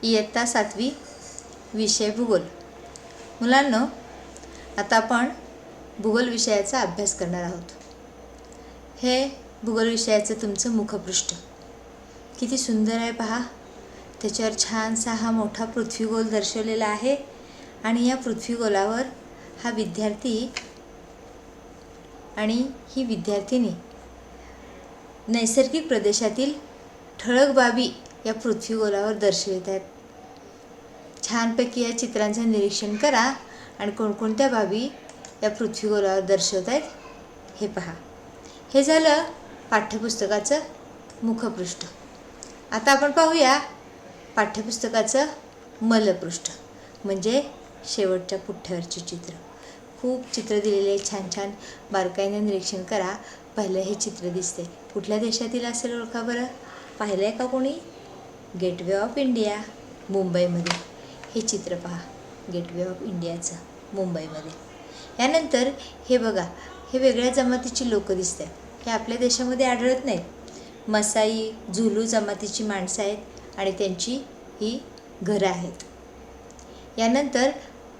इयत्ता 7वी विषय भूगोल। मुलांनो, आता आपण भूगोल विषयाचा अभ्यास करणार आहोत। हे भूगोल विषयाचं तुमचं मुखपृष्ठ किती सुंदर आहे पहा। त्याच्यावर छानसा हा मोठा पृथ्वीगोल दर्शवलेला आहे आणि या पृथ्वीगोलावर हा विद्यार्थी आणि ही विद्यार्थिनी नैसर्गिक प्रदेशातील ठळक बाबी या पृथ्वीगोलावर दर्शवित आहेत। छानपैकी या चित्रांचं निरीक्षण करा आणि कोणकोणत्या बाबी या पृथ्वीगोलावर दर्शवत आहेत हे पहा। हे झालं पाठ्यपुस्तकाचं मुखपृष्ठ। आता आपण पाहूया पाठ्यपुस्तकाचं मलपृष्ठ, म्हणजे शेवटच्या पुठ्ठ्यावरचे चित्र। खूप चित्र दिलेले, छान छान बारकाईने निरीक्षण करा। पहिलं हे चित्र दिसते, कुठल्या देशातील असेल ओळखा बरं? पाहिलं आहे का कोणी? गेटवे ऑफ इंडिया, मुंबईमध्ये हे चित्र पहा, गेटवे ऑफ इंडियाचं मुंबईमध्ये। यानंतर हे बघा, हे वेगळ्या जमातीची लोक दिसतात, हे आपल्या देशामध्ये आढळत नाहीत। मसाई झुलू जमातीची माणसं आहेत आणि त्यांची ही घरं आहेत। यानंतर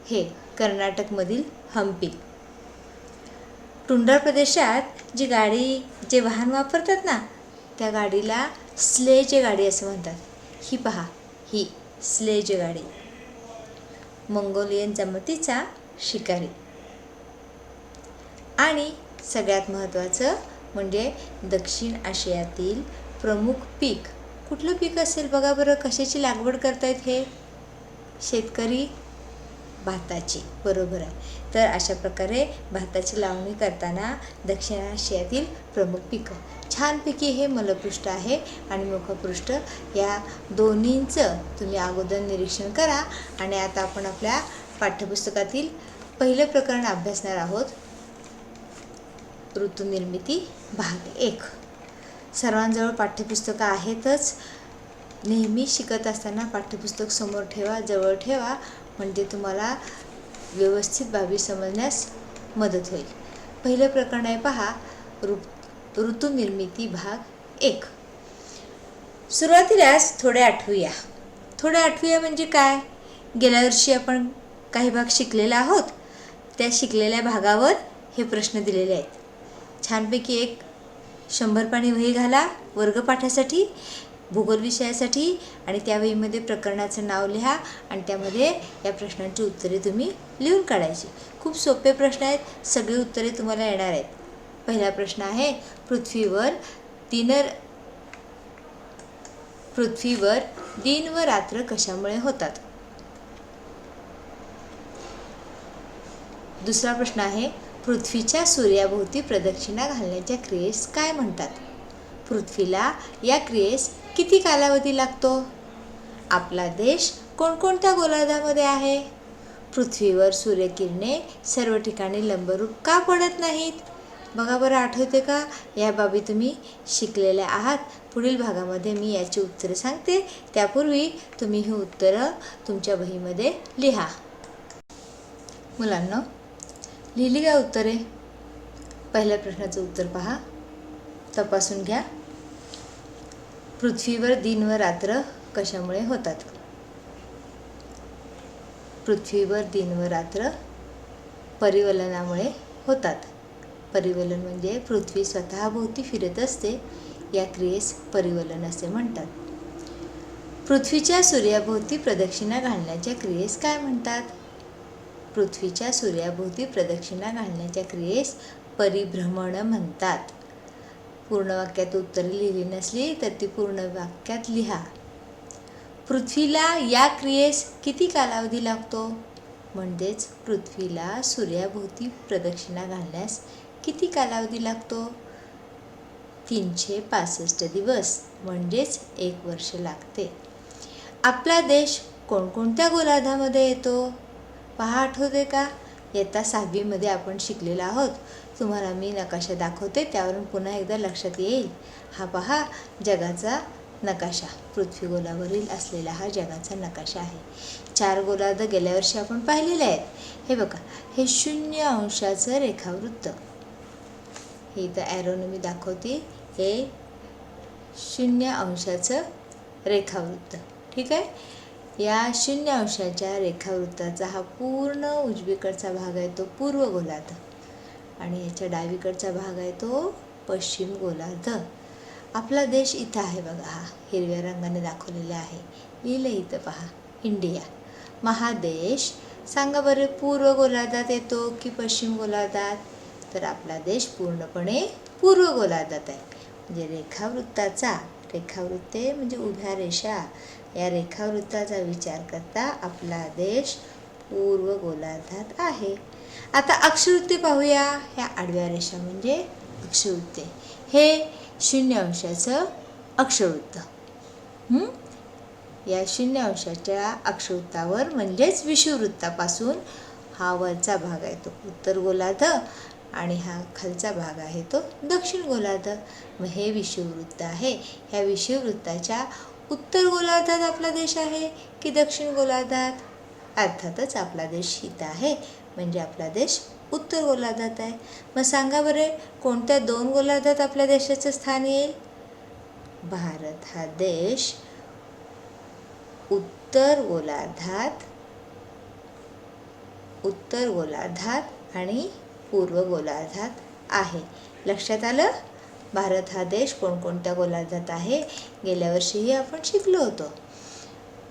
हे कर्नाटकमधील हम्पी। टुंड्रा प्रदेशात जे वाहन वापरतात ना, त्या गाडीला स्लेज गाडी असं म्हणतात। ही पहा, ही स्लेज गाडी। मंगोलियन जमातीचा शिकारी। आणि सगळ्यात महत्त्वाचं म्हणजे दक्षिण आशियातील प्रमुख पीक कुठलं पीक असेल बघा बरं? कशाची लागवड करतायत हे शेतकरी? भाताची, बरोबर आहे। तर अशा प्रकारे भाताची लावणी करताना दक्षिण आशियातील प्रमुख पिकं। छानपैकी हे मलपृष्ठ आहे आणि मुखपृष्ठ, या दोन्हींचं तुम्ही अगोदर निरीक्षण करा। आणि आता आपण आपल्या पाठ्यपुस्तकातील पहिलं प्रकरण अभ्यासणार आहोत, ऋतुनिर्मिती भाग 1। सर्वांजवळ पाठ्यपुस्तकं आहेतच। नेहमी शिकत असताना पाठ्यपुस्तक समोर ठेवा, जवळ ठेवा, म्हणजे तुम्हाला व्यवस्थित बाबी समजण्यास मदत होईल। पहिलं प्रकरण आहे पहा, ऋतुनिर्मिती भाग 1। सुरुवातीलाच थोडे आठवूया म्हणजे काय? गेल्या वर्षी आपण काही भाग शिकलेला आहोत, त्या शिकलेल्या भागावर हे प्रश्न दिलेले आहेत। छानपैकी एक 100 पानी वही घाला वर्गपाठासाठी, भूगोल विषयासाठी, आणि त्या वहीमध्ये प्रकरणाचं नाव लिहा आणि त्यामध्ये या प्रश्नांची उत्तरे तुम्ही लिहून काढायची। खूप सोपे प्रश्न आहेत, सगळी उत्तरे तुम्हाला येणार आहेत। पहिला प्रश्न आहे, पृथ्वीवर दिन व रात्र कशामुळे होतात? दुसरा प्रश्न आहे, पृथ्वीच्या सूर्याभोवती प्रदक्षिणा घालण्याच्या क्रियेस काय म्हणतात? पृथ्वीला या क्रियेस किती कालावधी लागतो? आपला देश कोणकोणत्या गोलार्धामध्ये आहे? पृथ्वीवर सूर्यकिरणे सर्व ठिकाणी लंबरूप का पडत नाहीत? बघा बरं, आठवते का? या बाबी तुम्ही शिकलेल्या आहात। पुढील भागामध्ये मी याची उत्तरे सांगते, त्यापूर्वी तुम्ही ही उत्तरं तुमच्या वहीमध्ये लिहा। मुलांनो, लिहिली का उत्तरे? पहिल्या प्रश्नाचं उत्तर पहा, तपासून घ्या। पृथ्वीवर दिन व रात्र कशामुळे होतात? पृथ्वीवर दिन व रात्र परिवलनामुळे होतात। परिवलन म्हणजे पृथ्वी स्वतःभोवती फिरत असते, या क्रियेस परिवलन असे म्हणतात। पृथ्वीच्या सूर्याभोवती प्रदक्षिणा घालण्याच्या क्रियेस काय म्हणतात? पृथ्वीच्या सूर्याभोवती प्रदक्षिणा घालण्याच्या क्रियेस परिभ्रमण म्हणतात। पूर्ण वाक्यात उत्तरे लिहिली नसली तर ती पूर्ण वाक्यात लिहा। पृथ्वीला या क्रियेस किती कालावधी लागतो? म्हणजेच पृथ्वीला सूर्याभोवती प्रदक्षिणा घालण्यास किती कालावधी लागतो? 365 दिवस, म्हणजेच 1 वर्ष लागते। आपला देश कोणकोणत्या गोलार्धामध्ये येतो? पहा, आठवते का? इयत्ता 6वीमध्ये आपण शिकलेलो आहोत। तुम्हाला मी नकाशा दाखवते, त्यावरून पुन्हा एकदा लक्षात येईल। हा पहा, जगाचा नकाशा, पृथ्वीगोलावरील असलेला हा जगाचा नकाशा आहे। 4 गोलार्ध गेल्या वर्षी आपण पाहिलेले आहेत। हे बघा, हे 0 अंशाचं रेखावृत्त, हे इथं ॲरोने मी दाखवते, हे 0 अंशाचं रेखावृत्त, ठीक आहे। या 0 अंशाच्या रेखावृत्ताचा हा पूर्ण उजवीकडचा भाग आहे तो पूर्व गोलार्ध आणि याच्या डावीकडचा भाग आहे तो पश्चिम गोलार्ध. आपला देश इथं आहे बघा, हा हिरव्या रंगाने दाखवलेला आहे, लिहिलं इथं पहा इंडिया. महादेश सांगा बरं पूर्व गोलार्धात येतो की पश्चिम गोलार्धात? तर आपला देश पूर्णपणे पूर्व गोलार्धात आहे. म्हणजे रेखावृत्ते म्हणजे उभ्या रेषा, या रेखावृत्ताचा विचार करता आपला देश पूर्व गोलार्धात आहे. आता अक्षवृत्ते पाहूया. ह्या आडव्या रेषा म्हणजे अक्षवृत्ते. हे 0 अंशाचं अक्षवृत्त. या 0 अंशाच्या अक्षवृत्तावर म्हणजेच विषुववृत्तापासून हा वरचा भाग आहे तो उत्तर गोलार्ध आणि हा खालचा भाग आहे तो दक्षिण गोलार्ध. मग हे विषुववृत्त आहे. ह्या विषुववृत्ताच्या उत्तर गोलार्धात आपला देश आहे की दक्षिण गोलार्धात? अर्थातच आपला देश इथं आहे, म्हणजे आपला देश उत्तर गोलार्धात आहे. मग सांगा बरं कोणत्या 2 गोलार्धात आपल्या देशाचं स्थान येईल? भारत हा देश उत्तर गोलार्धात आणि पूर्व गोलार्धात आहे. लक्षात आलं? भारत हा देश कोणकोणत्या गोलार्धात आहे गेल्या वर्षीही आपण शिकलो होतो.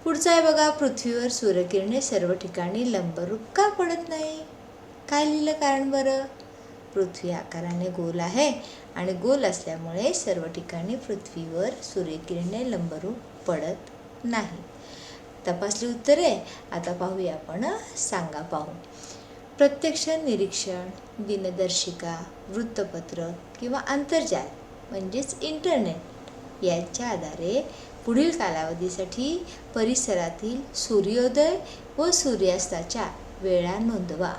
पुढचं आहे बघा, पृथ्वीवर सूर्यकिरणे सर्व ठिकाणी लंबरूप का पडत नाही? काय लिहिलं कारण बरं? पृथ्वी आकाराने गोल आहे आणि गोल असल्यामुळे सर्व ठिकाणी पृथ्वीवर सूर्यकिरणे लंबरूप पडत नाही. तपासली उत्तरे. आता पाहूया आपण सांगा पाहू. प्रत्यक्ष निरीक्षण, दिनदर्शिका, वृत्तपत्र किंवा आंतरजाल म्हणजेच इंटरनेट याच्या आधारे पुढील कालावधीसाठी परिसरातील सूर्योदय व सूर्यास्ताच्या वेळा नोंदवा.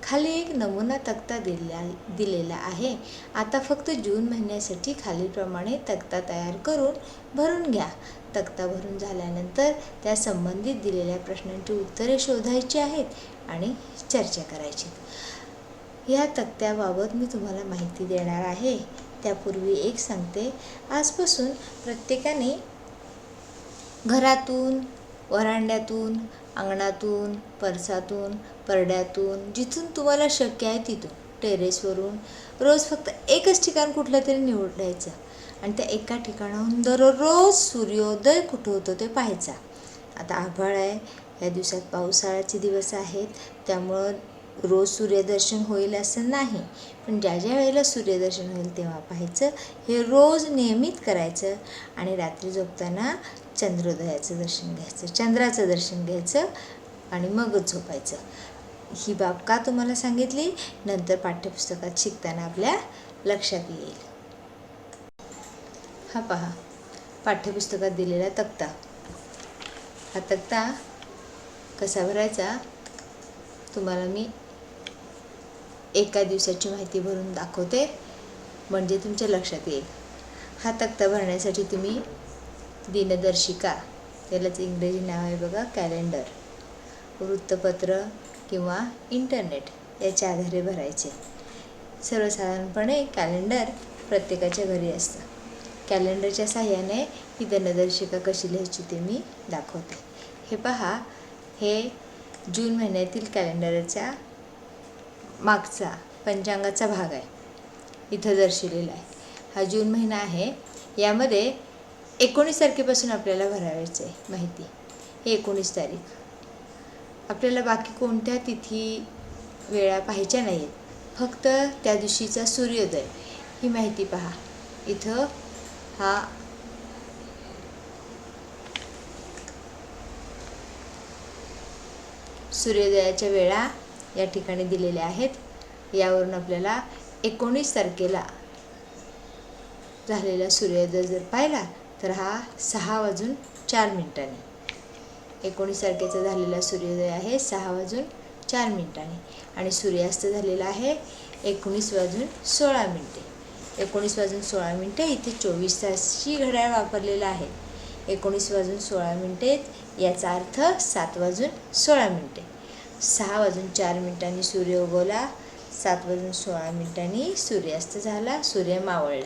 खाली एक नमुना तक्ता दिलेला आहे. आता फक्त जून महिन्यासाठी खालीलप्रमाणे तक्ता तयार करून भरून घ्या. तक्ता भरून झाल्यानंतर त्या संबंधित दिलेल्या प्रश्नांची उत्तरे शोधायची आहेत आणि चर्चा करायची. या तक्त्याबाबत मी तुम्हाला माहिती देणार आहे. त्यापूर्वी एक सांगते, आजपासून प्रत्येकाने घरातून, वरांड्यातून, अंगणातून, परसातून, परड्यातून, जिथून तुम्हाला शक्य आहे तिथून, टेरेसवरून रोज फक्त एकच ठिकाण कुठलं तरी निवडायचं आणि त्या एका ठिकाणाहून दररोज सूर्योदय कुठं होतो ते पाहायचा. आता आभाळ आहे, या दिवसात पावसाळ्याचे दिवस आहेत, त्यामुळं रोज सूर्यदर्शन होईल असं नाही, पण ज्या ज्या वेळेला सूर्यदर्शन होईल तेव्हा पाहायचं. हे रोज नियमित करायचं आणि रात्री झोपताना चंद्रोदयाचं दर्शन घ्यायचं, चंद्राचं दर्शन घ्यायचं आणि मगच झोपायचं. ही बाब का तुम्हाला सांगितली? नंतर पाठ्यपुस्तकात शिकताना आपल्या लक्षात येईल. हा पहा पाठ्यपुस्तकात दिलेला तक्ता. हा तक्ता कसा भरायचा तुम्हाला मी एका दिवसाची माहिती भरून दाखवते, म्हणजे तुमच्या लक्षात येईल. हा तक्ता भरण्यासाठी तुम्ही दिनदर्शिका, त्यालाच इंग्रजी नाव आहे बघा कॅलेंडर, वृत्तपत्र किंवा इंटरनेट याच्या आधारे भरायचे. सर्वसाधारणपणे कॅलेंडर प्रत्येकाच्या घरी असतं. कॅलेंडरच्या साहाय्याने ही दिनदर्शिका कशी लिहायची ते मी दाखवते. हे पहा, हे जून महिन्यातील कॅलेंडरचा मागचा पंचांगाचा भाग आहे, इथं दर्शवलेला आहे. हा जून महिना आहे. यामध्ये 19 तारखेपासून आपल्याला भरायचं आहे माहिती. हे 19 तारीख. आपल्याला बाकी कोणत्या तिथी वेळा पाहायच्या नाही आहेत, फक्त त्या दिवशीचा सूर्योदय ही माहिती पहा. इथं हा सूर्योदयाच्या वेळा या ठिकाणी दिलेल्या आहेत. यावरून आपल्याला 19 तारखेला झालेला सूर्योदय जर पाहिला तर हा 6:04 19 तारखेचा झालेला सूर्योदय आहे 6:04 आणि सूर्यास्त झालेला आहे 19:16. 19:16 इथे 24 तासची घड्याळ वापरलेला आहे. 19:16 याचा अर्थ 7:16. 6:04 सूर्य उगवला, 7:16 सूर्यास्त झाला, सूर्य मावळला.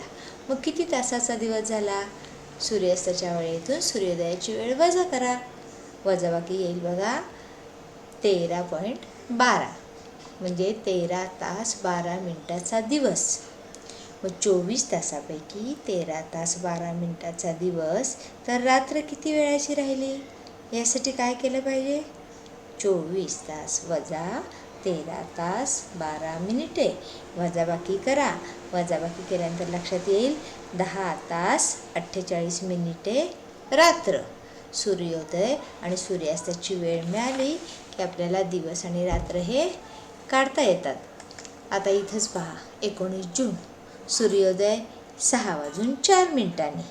मग किती तासाचा दिवस झाला? सूर्यास्ताच्या वेळेतून सूर्योदयाची वेळ वजा करा. वजाबाकी येईल बघा 13.12 म्हणजे 13 तास 12 मिनिटाचा दिवस. मग 24 तासापैकी 13 तास 12 मिनिटाचा दिवस, तर रात्र किती वेळाची राहिली? यासाठी काय केलं पाहिजे? 24 तास वजा 13 तास 12 मिनिटे, वजाबाकी करा. वजाबाकी केल्यानंतर लक्षात येईल 10 तास 48 मिनिटे रात्र. सूर्योदय आणि सूर्यास्ताची वेळ मिळाली की आपल्याला दिवस आणि रात्र हे काढता येतात. आता इथंच पहा, 19 जून सूर्योदय 6:04.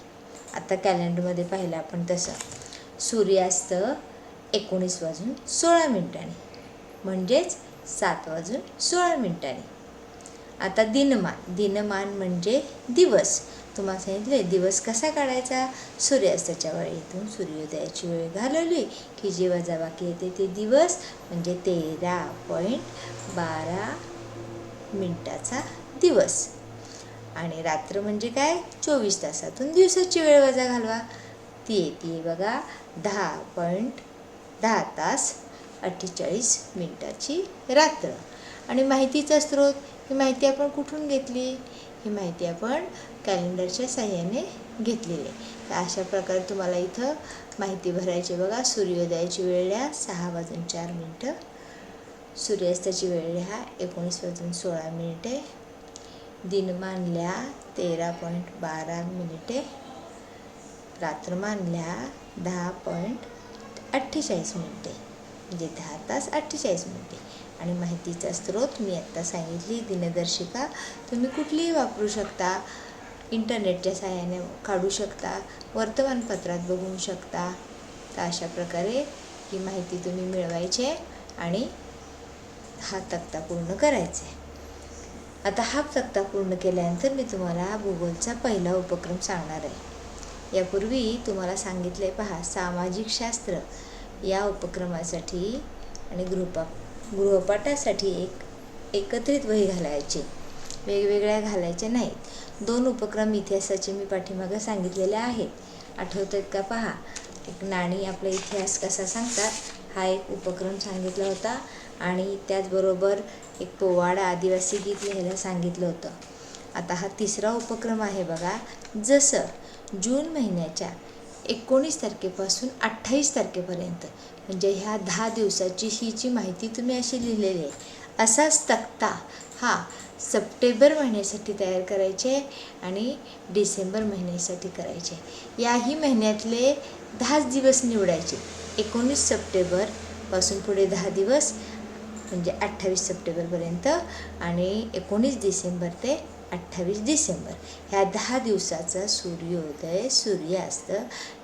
आता कॅलेंडरमध्ये पाहिलं आपण तसं. सूर्यास्त 19:16 म्हणजेच 7:16. आता दिनमान म्हणजे दिवस. तुम्हाला सांगितले दिवस कसा काढायचा? सूर्यास्ताच्या वेळेतून सूर्योदयाची वेळ घालवली की जी वजाबाकी येते ते दिवस म्हणजे 13.12 मिनिटाचा दिवस. आणि रात्र म्हणजे काय? 24 तासातून दिवसाची वेळ वजा घालवा, ती येते बघा 10 तास 48 मिनिटाची रात्र. आणि माहितीचा स्रोत, ही माहिती आपण कुठून घेतली? ही माहिती आपण कॅलेंडरच्या साहाय्याने घेतलेली. तर अशा प्रकारे तुम्हाला इथं माहिती भरायची बघा. सूर्योदयाची वेळ लिहा 6:04, सूर्यास्ताची वेळ लिहा 19:16, दिनमान लिहा 13.12 मिनिटे, रात्रमान लिहा 10.48 मिनिटे म्हणजे 10 तास 48 मिनिटे. आणि माहितीचा स्रोत मी आत्ता सांगितली दिनदर्शिका, तुम्ही कुठलीही वापरू शकता. इंटरनेटच्या साहाय्याने काढू शकता, वर्तमानपत्रात बघू शकता. तर अशा प्रकारे ही माहिती तुम्ही मिळवायची आणि हा तक्ता पूर्ण करायचा आहे. आता हा तक्ता पूर्ण केल्यानंतर मी तुम्हाला भूगोलचा पहिला उपक्रम सांगणार आहे. यापूर्वी तुम्हाला सांगितलं आहे पहा, सामाजिक शास्त्र या उपक्रमासाठी आणि गृहपाठासाठी एकत्रित वही घालायची, वेगवेगळ्या घालायच्या नाहीत. 2 उपक्रम इतिहासाचे मी पाठीमागं सांगितलेले आहेत. आठवत आहेत का पहा? एक नाणी आपला इतिहास कसा सांगतात हा एक उपक्रम सांगितला होता आणि त्याचबरोबर एक पोवाडा आदिवासी गीत लिहायला सांगितलं होतं. आता हा तिसरा उपक्रम आहे बघा. जसं जून महिन्याच्या 19 तारखेपासून 28 तारखेपर्यंत म्हणजे ह्या 10 दिवसाची ही जी माहिती तुम्ही अशी लिहिलेली आहे, असाच तक्ता हा सप्टेंबर महिन्यासाठी तयार करायचे आणि डिसेंबर महिन्यासाठी करायचे. याही महिन्यातले 10 दिवस निवडायचे. 19 सप्टेंबरपासून पुढे 10 दिवस म्हणजे 28 सप्टेंबरपर्यंत आणि 19 डिसेंबर ते 28 डिसेंबर ह्या 10 दिवसाचा सूर्योदय, सूर्यास्त,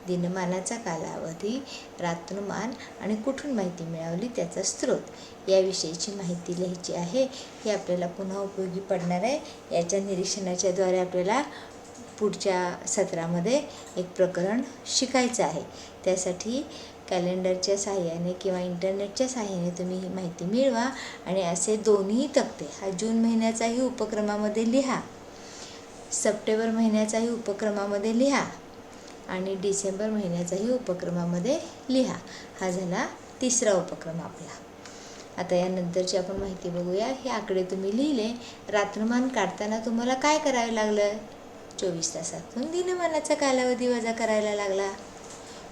दिनमानाचा कालावधी, रात्रमान आणि कुठून माहिती मिळवली त्याचा स्रोत याविषयीची माहिती लिहायची आहे. ही आपल्याला पुन्हा उपयोगी पडणार आहे. याच्या निरीक्षणाच्याद्वारे आपल्याला पुढच्या सत्रामध्ये एक प्रकरण शिकायचं आहे. त्यासाठी कॅलेंडरच्या साहाय्याने किंवा इंटरनेटच्या साहाय्याने तुम्ही ही माहिती मिळवा आणि असे दोन्ही तक्ते हा जून महिन्याचाही उपक्रमामध्ये लिहा, सप्टेंबर महिन्याचाही उपक्रमामध्ये लिहा आणि डिसेंबर महिन्याचाही उपक्रमामध्ये लिहा. हा झाला तिसरा उपक्रम आपला. आता यानंतरची आपण माहिती बघूया. हे आकडे तुम्ही लिहिले. रात्रमान काढताना तुम्हाला काय करावं लागलं? 24 तासातून दिनमानाचा कालावधी वजा करायला लागला.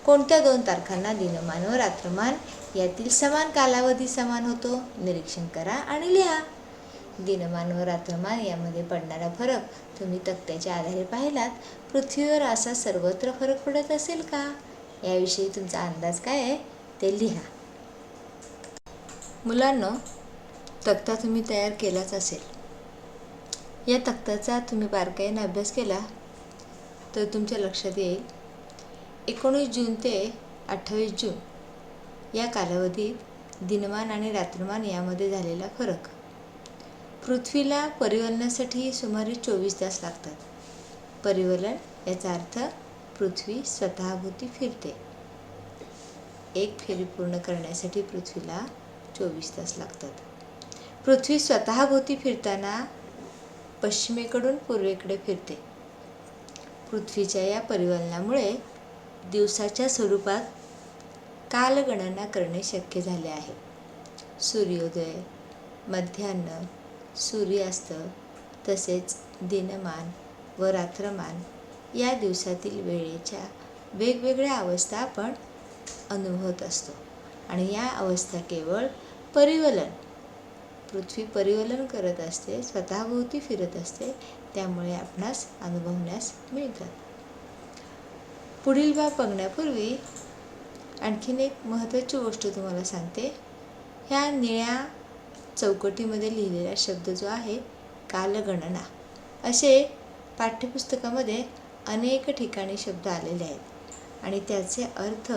कोणत्या 2 तारखांना दिनमान व रात्रमान यातील समान कालावधी समान होतो? निरीक्षण करा आणि लिहा. दिनमान व रात्रमान यामध्ये पडणारा फरक तुम्ही तक्त्याच्या आधारे पाहिलात. पृथ्वीवर असा सर्वत्र फरक पडत असेल का? याविषयी तुमचा अंदाज काय आहे ते लिहा. मुलांनो, तक्ता तुम्ही तयार केलाच असेल. या तक्त्याचा तुम्ही बारकाईने अभ्यास केला तर तुमच्या लक्षात येईल 19 जून ते 28 जून या कालावधीत दिनमान आणि रात्रमान यामध्ये झालेला फरक. पृथ्वीला परिवलनासाठी सुमारे 24 तास लागतात. परिवलन याचा अर्थ पृथ्वी स्वतःभोवती फिरते. एक फेरी पूर्ण करण्यासाठी पृथ्वीला 24 तास लागतात. पृथ्वी स्वतःभोवती फिरताना पश्चिमेकडून पूर्वेकडे फिरते. पृथ्वीच्या या परिवलनामुळे दिवसाच्या स्वरूपात कालगणना करणे शक्य झाले आहे. सूर्योदय, मध्यान्ह, सूर्यास्त तसेच दिनमान व रात्रमान या दिवसातील वेळेच्या वेगवेगळ्या अवस्था आपण अनुभवत असतो. आणि या अवस्था केवळ परिवलन, पृथ्वी परिवलन करत असते, स्वतःभोवती फिरत असते, त्यामुळे आपणास अनुभवण्यास मिळतात. पुढील भाग बघण्यापूर्वी आणखीन एक महत्त्वाची गोष्ट तुम्हाला सांगते. ह्या निळ्या चौकटीमध्ये लिहिलेला शब्द जो आहे कालगणना, असे पाठ्यपुस्तकामध्ये अनेक ठिकाणी शब्द आलेले आहेत आणि त्याचे अर्थ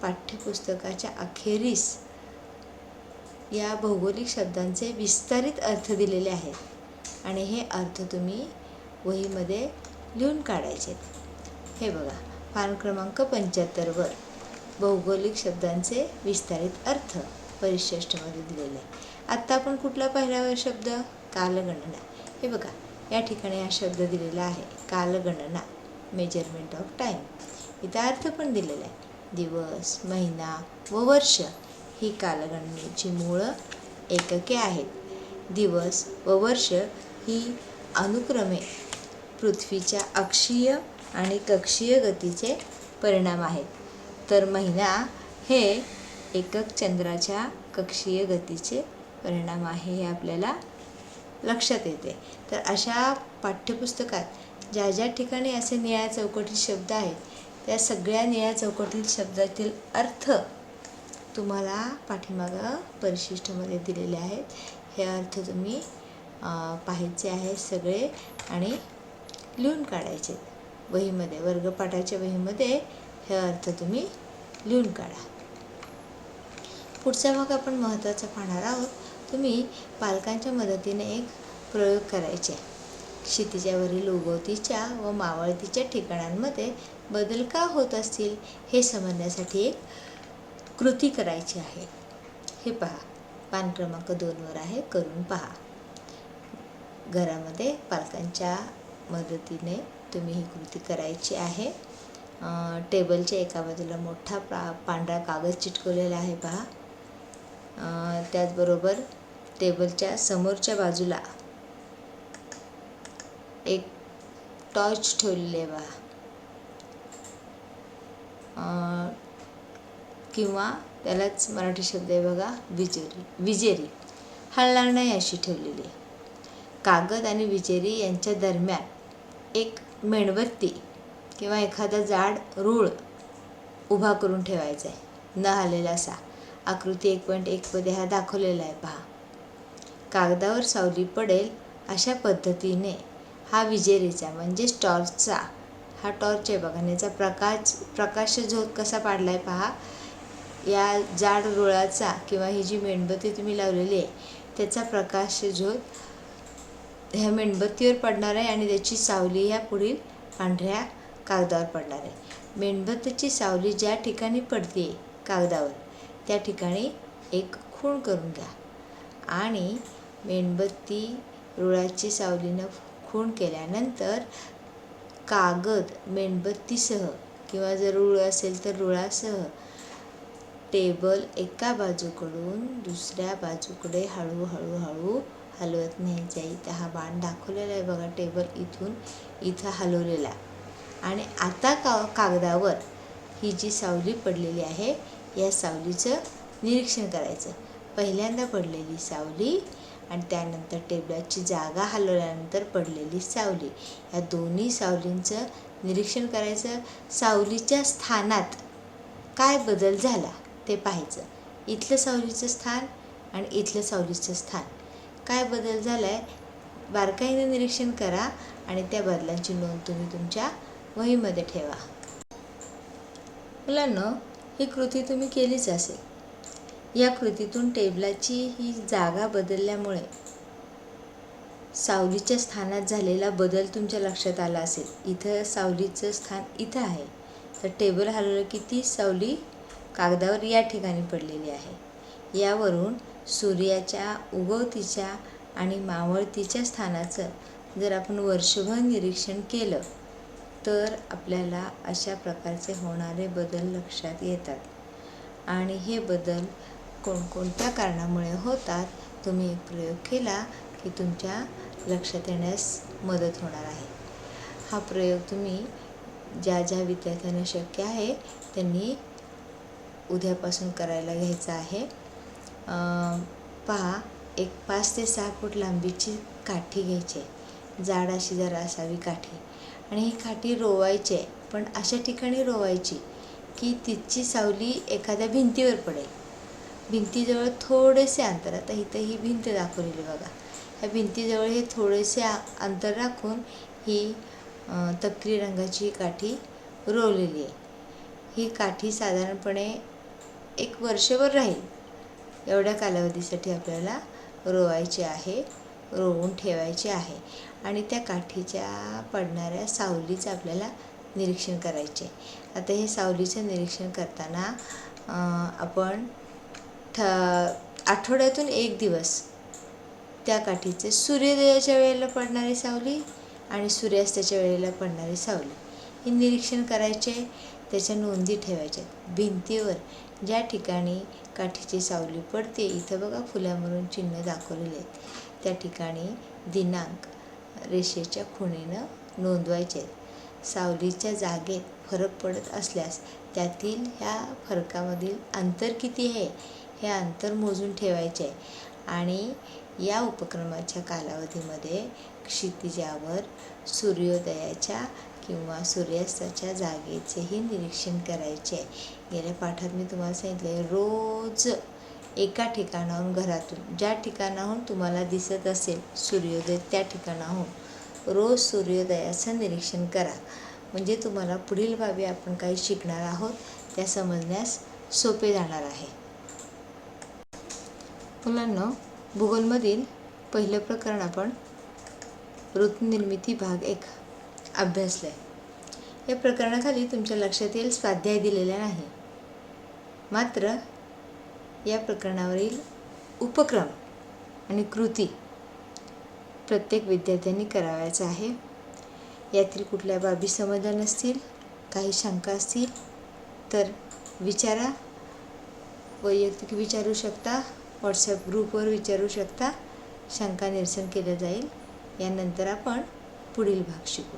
पाठ्यपुस्तकाच्या अखेरीस या भौगोलिक शब्दांचे विस्तारित अर्थ दिलेले आहेत आणि हे अर्थ तुम्ही वहीमध्ये लिहून काढायचे. हे बघा, पान क्रमांक 75 भौगोलिक शब्दांचे विस्तारित अर्थ परिशिष्टमध्ये दिलेले आहे. आत्ता आपण कुठला पाहिला शब्द? कालगणना. हे बघा, या ठिकाणी हा शब्द दिलेला आहे कालगणना, मेजरमेंट ऑफ टाईम. इथं अर्थ पण दिलेला आहे. दिवस, महिना व वर्ष ही कालगणनेची मूळ एकके आहेत. दिवस व वर्ष ही अनुक्रमे पृथ्वीच्या अक्षीय आणि कक्षीय गतीचे परिणाम आहेत, तर महिना हे एकक चंद्राच्या कक्षीय गतीचे परिणाम आहे, हे आपल्याला लक्षात येते. तर अशा पाठ्यपुस्तकात ज्या ज्या ठिकाणी असे निळ्या चौकटीत शब्द आहेत, त्या सगळ्या निळ्या चौकटीत शब्दातील अर्थ तुम्हाला पाठीमागं परिशिष्टमध्ये दिलेले आहेत. हे अर्थ तुम्ही पाहायचे आहेत सगळे आणि लिहून काढायचे वहीमध्ये. वर्गपाठाच्या वहीमध्ये हे अर्थ तुम्ही लिहून काढा. पुढचा भाग आपण महत्त्वाचा पाहणार आहोत. तुम्ही पालकांच्या मदतीने एक प्रयोग करायचे. क्षितिजावरील उगवतीच्या व मावळतीच्या ठिकाणांमध्ये बदल का होत असतील हे समजण्यासाठी एक कृती करायची आहे. हे पहा, पान क्रमांक 2 आहे, करून पहा. घरामध्ये पालकांच्या मदतीने तुम्ही ही कृती करायची आहे. टेबलच्या एका बाजूला मोठा पांढरा कागद चिटकवलेला आहे पहा. त्याचबरोबर टेबलच्या समोरच्या बाजूला एक टॉर्च ठेवलेली आहे पहा, किंवा त्यालाच मराठी शब्द आहे बघा विजेरी हलणार नाही अशी ठेवलेली आहे. कागद आणि विजेरी यांच्या दरम्यान एक मेणबत्ती किंवा एखादा जाड रूळ उभा करून ठेवायचा आहे, न हलेला असा. आकृती 1.1 मध्ये हा दाखवलेला आहे पहा. कागदावर सावली पडेल अशा पद्धतीने हा विजेरीचा म्हणजेच टॉर्चचा, हा टॉर्च आहे बघा, याचा प्रकाश झोत कसा पाडला आहे पहा. या जाड रुळाचा किंवा ही जी मेणबत्ती तुम्ही लावलेली आहे त्याचा प्रकाश झोत ह्या मेणबत्तीवर पडणार आहे आणि त्याची सावली ह्या पुढील पांढऱ्या कागदावर पडणार आहे. मेणबत्तीची सावली ज्या ठिकाणी पडते कागदावर त्या ठिकाणी एक खूण करून घ्या आणि मेणबत्ती रुळाची सावलीनं खूण केल्यानंतर कागद मेणबत्तीसह किंवा जर रूळ असेल तर रुळासह टेबल एका बाजूकडून दुसऱ्या बाजूकडे हळूहळू हलवत न्यायचा. इथं हा बाण दाखवलेला आहे बघा, टेबल इथून इथं हलवलेला. आणि आता कागदावर ही जी सावली पडलेली आहे या सावलीचं निरीक्षण करायचं. पहिल्यांदा पडलेली सावली आणि त्यानंतर टेबलाची जागा हलवल्यानंतर पडलेली सावली, या दोन्ही सावलींचं निरीक्षण करायचं. सावलीच्या स्थानात काय बदल झाला ते पाहायचं. इथलं सावलीचं स्थान आणि इथलं सावलीचं स्थान काय बदल झाला आहे बारकाईने निरीक्षण करा आणि त्या बदलांची नोंद तुम्ही तुमच्या वहीमध्ये ठेवा. मुलांनो, ही कृती तुम्ही केलीच असेल. या कृतीतून टेबलाची ही जागा बदलल्यामुळे सावलीच्या स्थानात झालेला बदल तुमच्या लक्षात आला असेल. इथं सावलीचं स्थान इथं आहे, तर टेबल हलवलं की ती सावली कागदावर या ठिकाणी पडलेली आहे. यावरून सूर्याच्या उगवतीच्या आणि मावळतीच्या स्थानाचं जर आपण वर्षभर निरीक्षण केलं तर आपल्याला अशा प्रकारचे होणारे बदल लक्षात येतात. आणि हे बदल कोणकोणत्या कारणामुळे होतात, तुम्ही एक प्रयोग केला की तुमच्या लक्षात येण्यास मदत होणार आहे. हा प्रयोग तुम्ही ज्या ज्या विद्यार्थ्यांना शक्य आहे त्यांनी उद्यापासून करायला घ्यायचा आहे. पहा, एक 5 ते 6 फूट लांबीची काठी घ्यायची आहे, जाड अशी जरा असावी काठी, आणि ही काठी रोवायची आहे, पण अशा ठिकाणी रोवायची की तिची सावली एखाद्या भिंतीवर पडेल. भिंतीजवळ थोडेसे अंतर, आता इथं ही भिंत दाखवलेली बघा, ह्या भिंतीजवळ हे थोडेसे अंतर राखून ही तपकिरी रंगाची काठी रोवलेली आहे. ही काठी साधारणपणे 1 वर्षभर राहील एवढ्या कालावधीसाठी आपल्याला रोवायची आहे, रोवून ठेवायची आहे. आणि त्या काठीच्या पडणाऱ्या सावलीचं आपल्याला निरीक्षण करायचे. आता हे सावलीचं निरीक्षण करताना आपण आठवड्यातून 1 दिवस त्या काठीचे सूर्योदयाच्या वेळेला पडणारी सावली आणि सूर्यास्ताच्या वेळेला पडणारी सावली हे निरीक्षण करायचे, त्याच्या नोंदी ठेवायच्या. भिंतीवर ज्या ठिकाणी काठीची सावली पडते, इथं बघा फुलामधून चिन्ह दाखवलेले आहेत, त्या ठिकाणी दिनांक रेषेच्या खुणेनं नोंदवायचे. सावलीच्या जागेत फरक पडत असल्यास त्यातील ह्या फरकामधील अंतर किती आहे हे अंतर मोजून ठेवायचे. आणि या उपक्रमाच्या कालावधीमध्ये क्षितिजावर सूर्योदयाच्या किंवा सूर्यास्ताच्या जागेचेही निरीक्षण करायचे. गेल्या पाठात मी तुम्हाला सांगितले, रोज एका ठिकाणाहून, घरातून ज्या ठिकाणाहून तुम्हाला दिसत असेल सूर्योदय त्या ठिकाणाहून रोज सूर्योदयाचं निरीक्षण करा. म्हणजे तुम्हाला पुढील बाबी आपण काही शिकणार आहोत त्या समजण्यास सोपे जाणार आहे. मुलांनो, भूगोलमधील पहिलं प्रकरण आपण ऋतुनिर्मिती भाग 1 अभ्यासलं आहे. या प्रकरणाखाली तुमच्या लक्षात येईल स्वाध्याय दिलेला नाही, मात्र या प्रकरणावरील उपक्रम आणि कृती प्रत्येक विद्यार्थ्यांनी करावयाचं आहे. यातील कुठल्या बाबी समजल्या नसतील, काही शंका असतील तर विचारा. वैयक्तिक विचारू शकता, व्हॉट्सॲप ग्रुपवर विचारू शकता. शंका निरसन केलं जाईल. यानंतर आपण पुढील भाग शिकू.